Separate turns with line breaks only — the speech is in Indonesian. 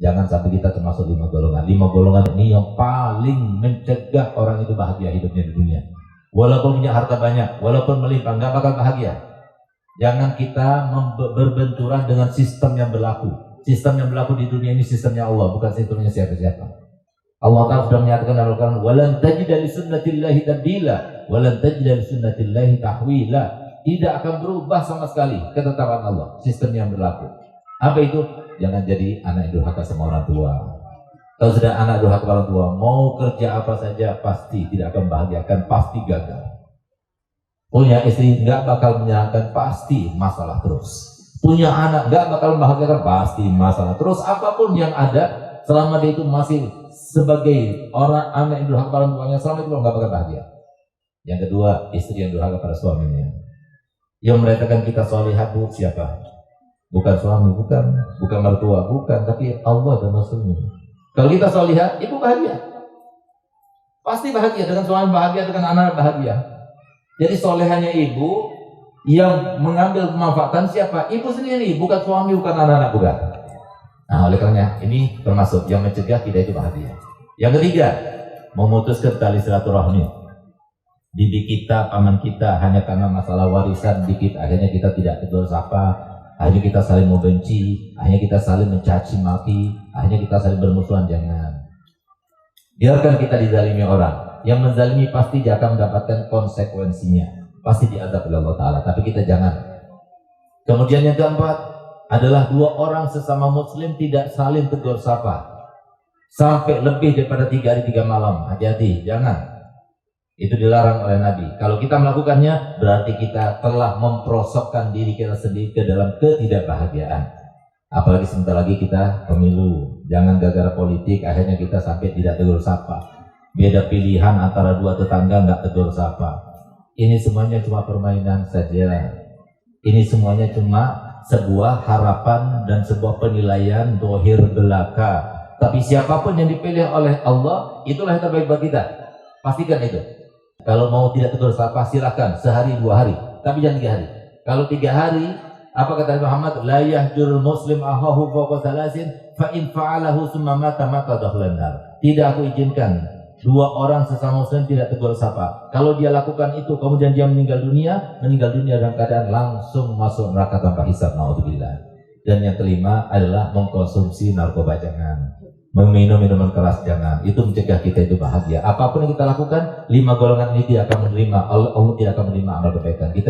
Jangan sampai kita termasuk 5 golongan. 5 golongan ini yang paling mencegah orang itu bahagia hidupnya di dunia. Walaupun punya harta banyak, walaupun melimpah, nggak bakal bahagia. Jangan kita berbenturan dengan sistem yang berlaku. Sistem yang berlaku di dunia ini sistemnya Allah, bukan sistemnya siapa-siapa. Allah Ta'ala sudah menyatakan dalam Al-Quran, "Walan tajida li sunnatillahi tabdila, walan tajida li sunnatillahi tahwila." Tidak akan berubah sama sekali ketetapan Allah, sistem yang berlaku. Apa itu? Jangan jadi anak durhaka sama orang tua. Kalau sudah anak durhaka orang tua, mau kerja apa saja pasti tidak akan bahagiakan, pasti gagal. Punya istri nggak bakal menyenangkan, pasti masalah terus. Punya anak nggak bakal membahagiakan, pasti masalah terus. Apapun yang ada, selama dia itu masih sebagai orang anak yang durhaka pada orang tuanya, selama itu nggak bakal bahagia. Yang kedua, istri yang durhaka pada suaminya. Yang meratakan kita solihah bu siapa? Bukan suami, bukan mertua, bukan, tapi Allah dan Rasulnya. Kalau kita solihah, ibu bahagia. Pasti bahagia dengan suami, bahagia dengan anak, bahagia. Jadi solehanya ibu yang mengambil pemanfaatan siapa? Ibu sendiri, bukan suami, bukan anak-anak, bukan. Nah, oleh karena ini termasuk yang mencegah kita itu bahagia. Yang ketiga, memutuskan tali silaturahmi. Bibi kita, paman kita, hanya karena masalah warisan dikit, akhirnya kita tidak tegur sapa, akhirnya kita saling membenci, akhirnya kita saling mencaci maki, akhirnya kita saling bermusuhan. Jangan. Biarkan kita dizalimi orang. Yang menzalimi pasti dia akan mendapatkan konsekuensinya, pasti diazab oleh Allah Ta'ala, tapi kita jangan. Kemudian yang keempat adalah 2 orang sesama muslim tidak saling tegur sapa sampai lebih daripada 3 hari 3 malam. Hati-hati, jangan. Itu dilarang oleh Nabi. Kalau kita melakukannya, berarti kita telah memprosokkan diri kita sendiri ke dalam ketidakbahagiaan. Apalagi sebentar lagi kita pemilu. Jangan gara-gara politik akhirnya kita sampai tidak tegur sapa. Beda pilihan antara 2 tetangga nggak tegur sapa. Ini semuanya cuma permainan saja. Ini semuanya cuma sebuah harapan dan sebuah penilaian dohir belaka. Tapi siapapun yang dipilih oleh Allah, itulah yang terbaik buat kita. Pastikan itu. Kalau mau tidak tegur sapa, silakan sehari 2 hari, tapi jangan 3 hari. Kalau 3 hari, apa kata Muhammad? La yahjurul muslim ahahu fawqa salasin fa in fa'alahu summa mata dakhalan nar. Tidak aku izinkan 2 orang sesama muslim tidak tegur sapa. Kalau dia lakukan itu kemudian dia meninggal dunia dalam keadaan langsung masuk neraka tanpa hisab, naudzubillah. Dan yang kelima adalah mengkonsumsi narkoba, jangan. Meminum minuman keras, jangan. Itu mencegah kita itu bahagia. Apapun yang kita lakukan, 5 golongan ini tidak akan menerima, Allah tidak akan menerima amal kebaikan kita.